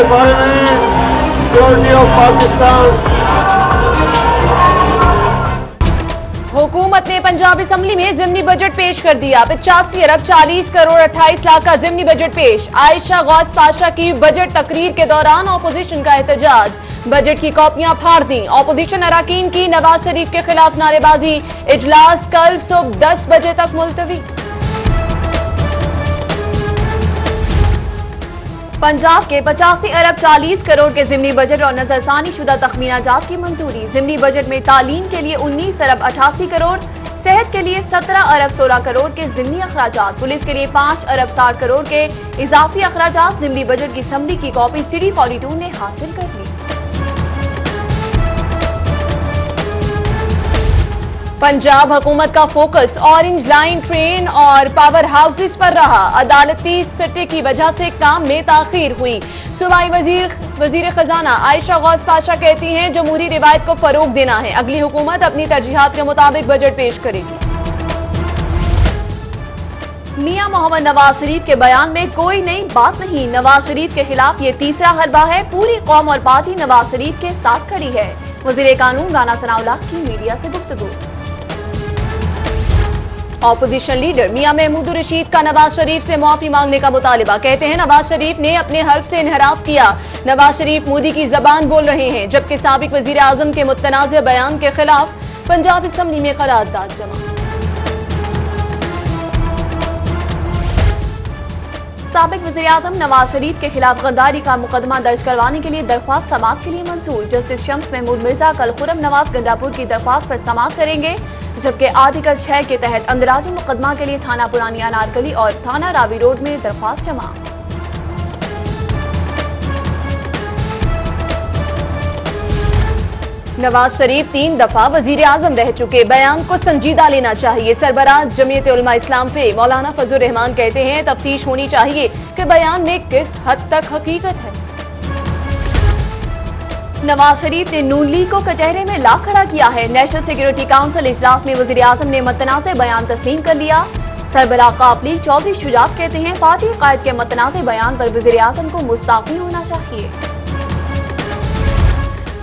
भर में security of Pakistan. हुकूमत ने पंजाब असम्बली में ज़िमनी बजट पेश कर दिया। 85 अरब 40 करोड़ 28 लाख का ज़िमनी बजट पेश। आयशा गौस पाशा की बजट तकरीर के दौरान अपोजिशन का एहतजाज। बजट की कॉपियां फाड़ दी। अपोजिशन अराकीन की नवाज शरीफ के खिलाफ नारेबाजी। इजलास कल सुबह 10 बजे तक मुलतवी। पंजाब के 85 अरब 40 करोड़ के ज़िमनी बजट और नजरसानी शुदा तखमीना जात की मंजूरी। ज़िमनी बजट में तालीम के लिए 19 अरब 88 करोड़, सेहत के लिए 17 अरब 16 करोड़ के ज़िमनी अखराजात, पुलिस के लिए 5 अरब 60 करोड़ के इजाफी अखराजात। ज़िमनी बजट की असम्बली की कॉपी CD 42 ने हासिल कर ली। पंजाब हुकूमत का फोकस ऑरेंज लाइन ट्रेन और पावर हाउसेस पर रहा। अदालती सट्टे की वजह से काम में ताखीर हुई। सूबाई वजीर खजाना आयशा गौस पाशा कहती हैं जमहूरी रिवायत को फरोग देना है। अगली हुकूमत अपनी तरजीहात के मुताबिक बजट पेश करेगी। मियां मोहम्मद नवाज शरीफ के बयान में कोई नई बात नहीं। नवाज शरीफ के खिलाफ ये तीसरा हरबा है। पूरी कौम और पार्टी नवाज शरीफ के साथ खड़ी है। वजीर कानून राना सनाउल्लाह की मीडिया से गुफ्तगू। ऑपोजिशन लीडर मियां महमूद रशीद का नवाज शरीफ से माफी मांगने का मुतालिबा। कहते हैं नवाज शरीफ ने अपने हल्फ से इनहराफ किया। नवाज शरीफ मोदी की जबान बोल रहे हैं, जबकि साबिक वजीर आजम के मुतनाज़ बयान के खिलाफ पंजाब असम्बली में करारदाद जमा। साबिक वजीर आजम नवाज शरीफ के खिलाफ गद्दारी का मुकदमा दर्ज करवाने के लिए दरख्वास्त समाअत के लिए मंजूर। जस्टिस शम्स महमूद मिर्जा कल खुर्रम नवाज गंडापुर की दरख्वास्त पर समाअत करेंगे, जबकि आर्टिकल 6 के तहत अंदराजी मुकदमा के लिए थाना पुरानी अनारकली और थाना रावी रोड में दरख्वास्त जमा। नवाज शरीफ 3 दफा वजीर आजम रह चुके, बयान को संजीदा लेना चाहिए। सरबराह जमीयत उलमा इस्लाम से मौलाना फजल रहमान कहते हैं तफ्तीश होनी चाहिए कि बयान में किस हद तक हकीकत है। नवाज शरीफ ने नून लीग को कटहरे में ला खड़ा किया है। नेशनल सिक्योरिटी काउंसिल इजलास में वजीर आजम ने मुतनाज़ बयान तस्लीम कर लिया। सरबराह काब लीग चौधरी शुजात कहते हैं पार्टी कायद के मुतनाज़ बयान पर वजीर आजम को मुस्ताफी होना चाहिए।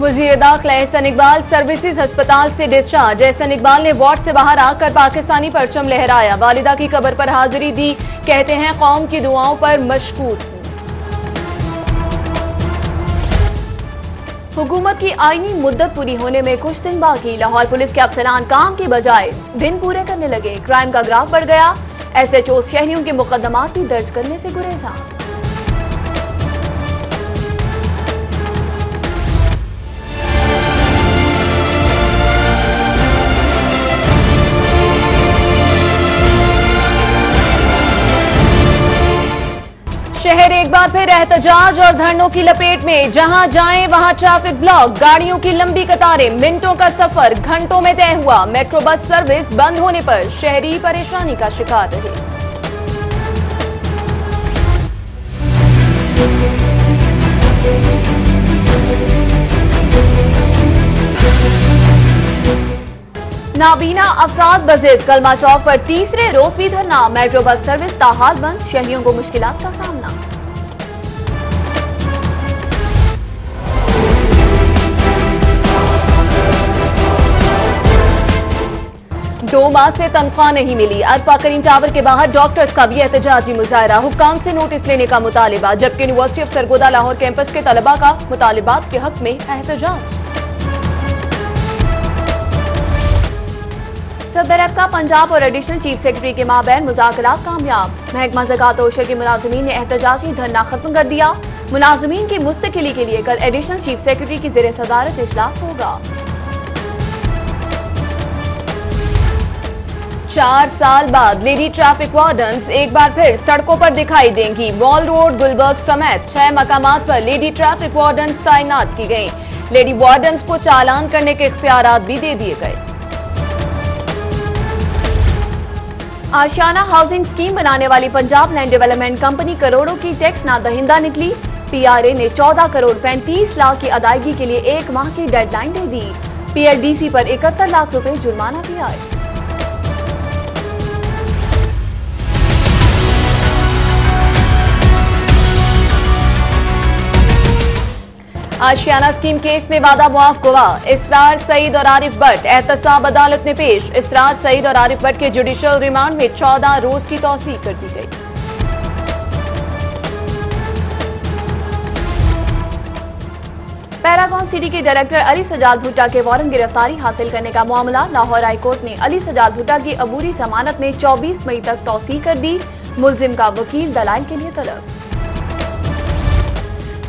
वजीर दाखिला एहसन इकबाल सर्विसेज अस्पताल से डिस्चार्ज। एहसन इकबाल ने वार्ड से बाहर आकर पाकिस्तानी परचम लहराया। वालिदा की कब्र पर हाजिरी दी। कहते हैं कौम की दुआओं पर मशकूर हूं। हुकूमत की आईनी मुद्दत पूरी होने में कुछ दिन बाकी। लाहौर पुलिस के अफसरान काम की बजाय दिन पूरे करने लगे। क्राइम का ग्राफ बढ़ गया। SHO शहरियों के मुकदमात भी दर्ज करने से गुरेज़ां। शहर एक बार फिर एहतजाज और धरनों की लपेट में। जहां जाएं वहां ट्रैफिक ब्लॉक, गाड़ियों की लंबी कतारें, मिनटों का सफर घंटों में तय हुआ। मेट्रो बस सर्विस बंद होने पर शहरी परेशानी का शिकार रहे। नाबीना अफराद बजिद कलमा चौक पर तीसरे रोज भी धरना। मेट्रो बस सर्विस ताहाल बंद, शहरियों को मुश्किलात का सामना। दो माह से तनख्वाह नहीं मिली। अरफा करीम टावर के बाहर डॉक्टर्स का भी एहतजाजी मुजाहरा। हुक्काम से नोटिस लेने का मुतालिबा, जबकि university of Sargodha Lahore campus के तलबा का मुतालिबात के हक में एहतजाज। सदर अबका पंजाब और एडिशनल चीफ सेक्रेटरी के माबैन मुज़ाकरात कामयाब। महकमा ज़कात और उशर के मुलाज़मीन ने एहतजाजी धरना खत्म कर दिया। मुलाज़मीन की मुस्तकिली के लिए कल एडिशनल चीफ सेक्रेटरी की ज़ेरे सदारत इजलास होगा। 4 साल बाद लेडी ट्रैफिक वार्डन्स एक बार फिर सड़कों पर दिखाई देंगी। वॉल रोड, गुलबर्ग समेत 6 मकामात पर लेडी ट्रैफिक वार्डन्स तैनात की गई। लेडी वार्डन्स को चालान करने के इख्तियारात भी दे दिए गए। आशियाना हाउसिंग स्कीम बनाने वाली पंजाब लैंड डेवलपमेंट कंपनी करोड़ों की टैक्स नादहिंदा निकली। PRA ने 14 करोड़ 35 लाख की अदायगी के लिए 1 माह की डेडलाइन दे दी। PLDC पर 71 लाख रुपए जुर्माना भी आए। आशियाना स्कीम केस में वादा मुआफ गवाह इसरार सईद और आरिफ भट्ट एहतसाब अदालत में पेश। इसरार सईद और आरिफ भट्ट के जुडिशियल रिमांड में 14 रोज की तौसीह कर दी गई। पैरागॉन सिटी के डायरेक्टर अली सजाद भुट्टा के वारंट गिरफ्तारी हासिल करने का मामला। लाहौर हाई कोर्ट ने अली सजाद भुट्टा की अबूरी जमानत में 24 मई तक तौसीह कर दी। मुलजिम का वकील दलाइल के लिए तलब।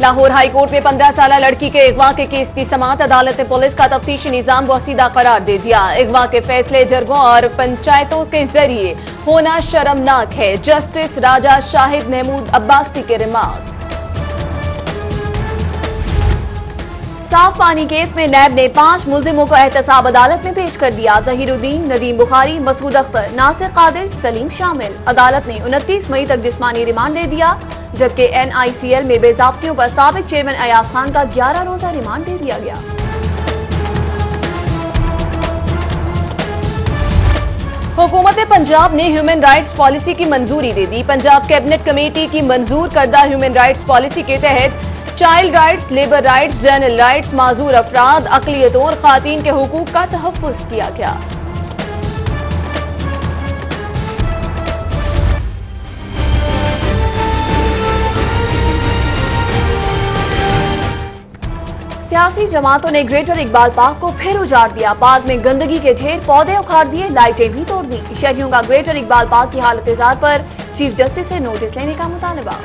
लाहौर हाई कोर्ट में 15 साल लड़की के अगवा के केस की समाअत। अदालत ने पुलिस का तफ्तीशी निजाम वसीदा करार दे दिया। अगवा के फैसले जरगों और पंचायतों के जरिए होना शर्मनाक है। जस्टिस राजा शाहिद महमूद अब्बासी के रिमार्क्स। साफ पानी केस में नैब ने 5 मुलजिमों को एहतसाब अदालत में पेश कर दिया। जहीरुद्दीन, नदीम बुखारी, मसूद अख्तर, नासिर कादिर, सलीम शामिल। अदालत ने 29 मई तक जिस्मानी रिमांड दे दिया, जबकि NICL में बेजाब्तियों पर साबिक चेयरमैन अयाज खान का 11 रोजा रिमांड दे दिया गया। हुकूमत पंजाब ने ह्यूमन राइट्स पॉलिसी की मंजूरी दे दी। पंजाब कैबिनेट कमेटी की मंजूर करदा ह्यूमन राइट्स पॉलिसी के तहत child rights, labour rights, general rights, माजूर अफराद, अकलियतों और खातीन के हुकूक का तहफ़्फ़ुज़ किया गया। सियासी जमातों ने ग्रेटर इकबाल पार्क को फिर उजाड़ दिया। पार्क में गंदगी के ढेर, पौधे उखाड़ दिए, लाइटें भी तोड़ दी। शहरियों का ग्रेटर इकबाल पार्क की हालत-ए-ज़ार पर चीफ जस्टिस से नोटिस लेने का मुतालबा।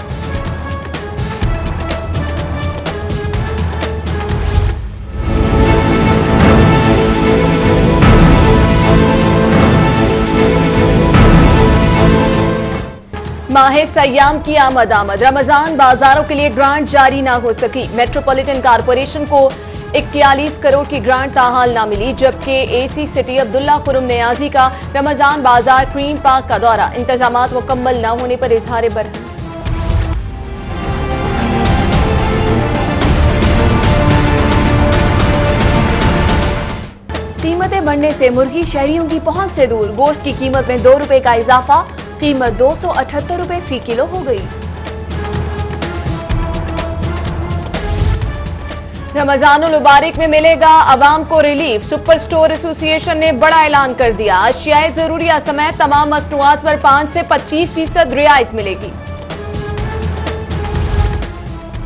माह सयाम की आमद रमजान बाजारों के लिए ग्रांट जारी ना हो सकी। मेट्रोपॉलिटन कारपोरेशन को 41 करोड़ की ग्रांट ताहाल ना मिली, जबकि AC सिटी अब्दुल्ला खुरम नियाजी का रमजान बाजार क्रीम पार्क का दौरा। इंतजामात मुकम्मल न होने पर इजहार बरहम। कीमतें बढ़ने से मुर्गी शहरियों की पहुंच से दूर। गोश्त की कीमत में 2 रुपए का इजाफा, कीमत 278 रुपए फी किलो हो गई। रमजानुल मुबारक में मिलेगा अवाम को रिलीफ। सुपर स्टोर एसोसिएशन ने बड़ा ऐलान कर दिया। अशियाए जरूरिया समेत तमाम मसनूआत पर 5 से 25% रियायत मिलेगी।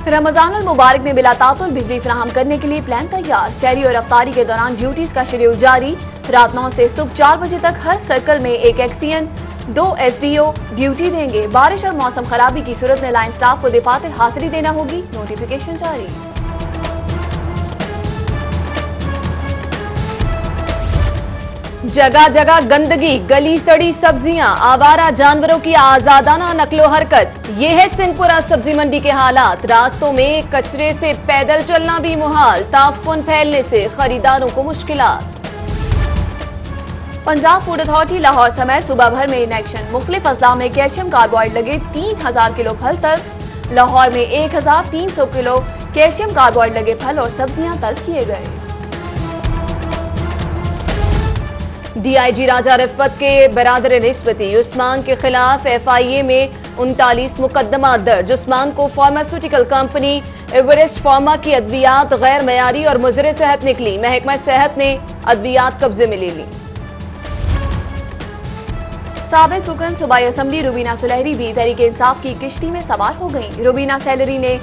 रमजानुल मुबारक में बिला तातुल बिजली फराहम करने के लिए प्लान तैयार। सहरी और अफ्तारी के दौरान ड्यूटीज का शेड्यूल जारी। रात 9 से सुबह 4 बजे तक हर सर्कल में एक एक्सीएन, 2 SDO ड्यूटी देंगे। बारिश और मौसम खराबी की सूरत में लाइन स्टाफ को दफातर हाजिरी देना होगी। नोटिफिकेशन जारी। जगह जगह गंदगी, गली सड़ी सब्जियां, आवारा जानवरों की आजादाना नकलो हरकत। ये है सिंहपुरा सब्जी मंडी के हालात। रास्तों में कचरे से पैदल चलना भी मुहाल। ताफुन फैलने से खरीदारों को मुश्किलात। पंजाब फूड अथॉरिटी लाहौर समेत सूबा भर में इनेक्शन। मुख्तलिफ अजला में कैल्शियम कार्बाइड लगे 3000 किलो फल तल्फ। लाहौर में 1300 किलो कैल्शियम कार्बाइड लगे फल और सब्जियां तल्फ किए गए। DIG राजा रिफत के बरादर निस्बती उस्मान के खिलाफ FIA में 39 मुकदमा दर्ज। उस्मान को फार्मास्यूटिकल कंपनी एवरेस्ट फार्मा की अद्वियात गैर मयारी और मुज़र सेहत निकली। महकमा सेहत ने अद्वियात कब्जे में ले ली। साबिक रुकन सूबाई असम्बली रुबीना सुलहरी भी तहरीक इंसाफ की किश्ती में सवार हो गईं। रुबीना सैलरी ने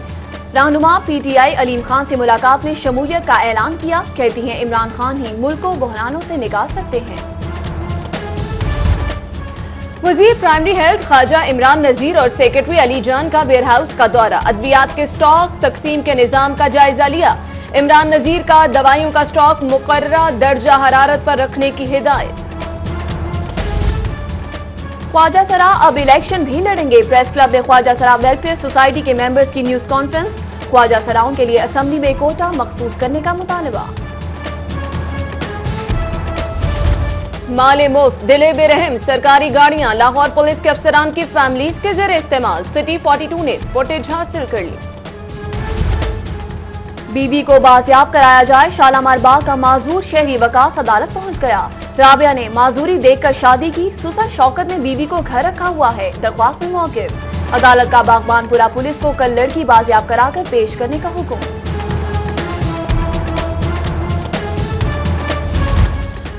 रहनुमा PTI अलीम खान से मुलाकात में शमूलियत का ऐलान किया। कहती हैं इमरान खान ही मुल्क को बहरानों से निकाल सकते हैं। वजीर प्राइमरी हेल्थ ख्वाजा इमरान नजीर और सेक्रेटरी अली जान का वेयर हाउस का दौरा। अद्वियात के स्टॉक तकसीम के निजाम का जायजा लिया। इमरान नजीर का दवाइयों का स्टॉक मुकर्ररा दर्जा हरारत पर रखने की हिदायत। ख्वाजा सरा अब इलेक्शन भी लड़ेंगे। प्रेस क्लब में ख्वाजा सरा वेलफेयर सोसाइटी के मेंबर्स की न्यूज कॉन्फ्रेंस। ख्वाजा सराओं के लिए असेंबली में कोटा मखसूस करने का मुतालबा। माले मुफ्त, दिले बेरहम सरकारी गाड़ियां लाहौर पुलिस के अफसरान की फैमिलीज के जरिए इस्तेमाल। सिटी 42 ने फुटेज हासिल कर ली। बीबी को बाजियाब कराया जाए। शालामार बाग का माजूर शहरी वकास अदालत पहुंच गया। राबिया ने माजूरी देकर शादी की। सुसर शौकत ने बीवी को घर रखा हुआ है। दरख्वास्त में मौक़िफ़। अदालत का बागबानपुरा पुलिस को कल लड़की बाजियाब कराकर पेश करने का हुक्म।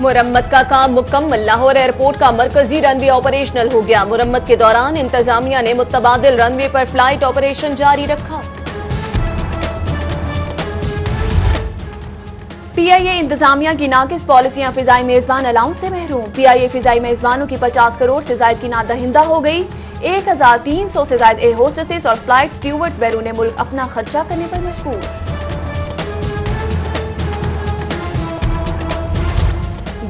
मुरम्मत का काम मुकम्मल, लाहौर एयरपोर्ट का मरकजी रनवे ऑपरेशनल हो गया। मुरम्मत के दौरान इंतजामिया ने मुतबादिल रनवे पर फ्लाइट ऑपरेशन जारी रखा। पीआईए इंतजामिया की नाकिस पॉलिसियां फिजाई मेजबान अलाउंस से महरूम। पीआईए फिजाई मेजबानों की 50 करोड़ से ज्यादा की नादहिंदा हो गई। 1300 से ज्यादा एयर होस्टेसेस और फ्लाइट स्टीवर्ड्स बैरून मुल्क अपना खर्चा करने पर मजबूर।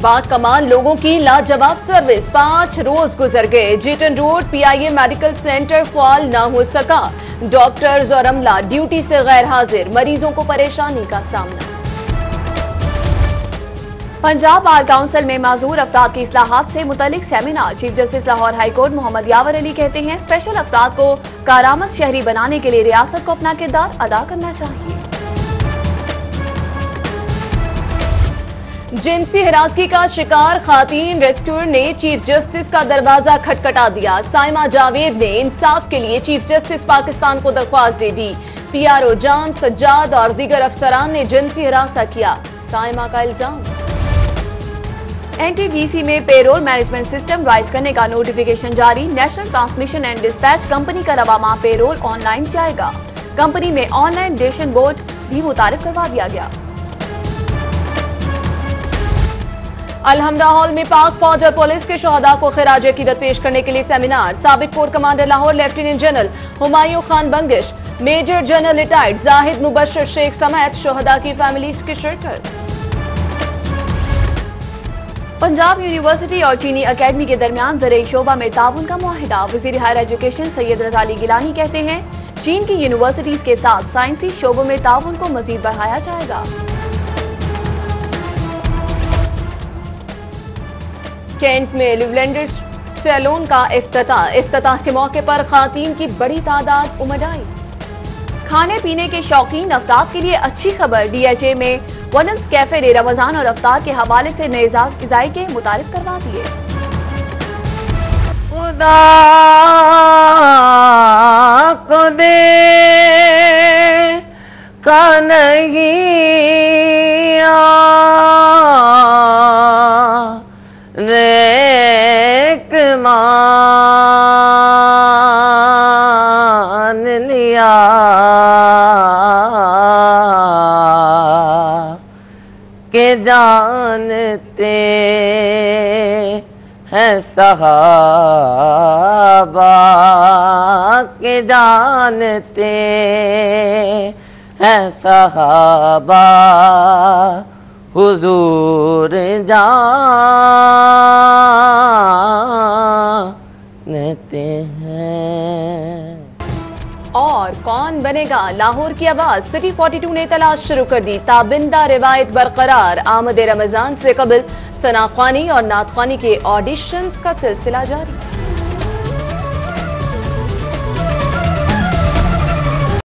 बाकमाल लोगों की लाजवाब सर्विस, 5 रोज गुजर गए। जेटन रोड पीआईए मेडिकल सेंटर फाल न हो सका। डॉक्टर्स और अमला ड्यूटी से गैर हाजिर, मरीजों को परेशानी का सामना। पंजाब बार काउंसिल में माजूर अफराद की इस्लाहात से मुतल्लिक seminar. Chief justice Lahore high court Mohammad Yawar Ali कहते हैं, स्पेशल अफराद को कारामद शहरी बनाने के लिए रियासत को अपना किरदार अदा करना चाहिए। जिनसी हिरासगी का शिकार खातीन रेस्क्यूअर ने चीफ जस्टिस का दरवाजा खटखटा दिया। साइमा जावेद ने इंसाफ के लिए चीफ जस्टिस पाकिस्तान को दरख्वास्त दे दी। पीआरओ जाम सज्जाद और दीगर अफसरान ने जिनसी हिरासा किया, साइमा का इल्जाम। एनटीपीसी में पेरोल मैनेजमेंट सिस्टम राइज करने का नोटिफिकेशन जारी। National transmission and dispatch company का रवामा पेरोल ऑनलाइन जाएगा। कंपनी में ऑनलाइन डेशन बोर्ड भी मुतारिफ करवा दिया गया। अलहमरा हॉल में पाक फौज और पुलिस के शहदा को खिराज अकीदत पेश करने के लिए सेमिनार। साबिक corps commander Lahore lieutenant general Humayun Khan Bangash, major general retired Zahid Mubashir Sheikh समेत शहदा की फैमिलीज की शिरकत। पंजाब यूनिवर्सिटी और चीनी अकेडमी के दरमियान ज़राई शोबा में ताउन का मुआहिदा। वज़ीर हायर एजुकेशन सैयद रज़ाली गिलानी कहते हैं, चीन की यूनिवर्सिटीज के साथ साइंसी शोबों में ताउन को मजीद बढ़ाया जाएगा। कैंट में लिवलेंडर सैलून का इफ्तिताह के मौके पर खातीन की बड़ी तादाद उमड़ आई। खाने पीने के शौकीन अफराद के लिए अच्छी खबर, डीएचए में वनन्स कैफे ने रमजान और अफ्तार के हवाले से नए जायके मुतारिफ करवा दिए। खुदा को दे का नहीं नेक मान लिया के जानते हैं सहाबा के जानते हैं सहाबा हुजूर जानते हैं। और कौन बनेगा लाहौर की आवाज, सिटी 42 ने तलाश शुरू कर दी। ताबिंदा रिवायत बरकरार, आमद रमजान से कबल सना ख्वानी और नात ख्वानी के ऑडिशंस का सिलसिला जारी।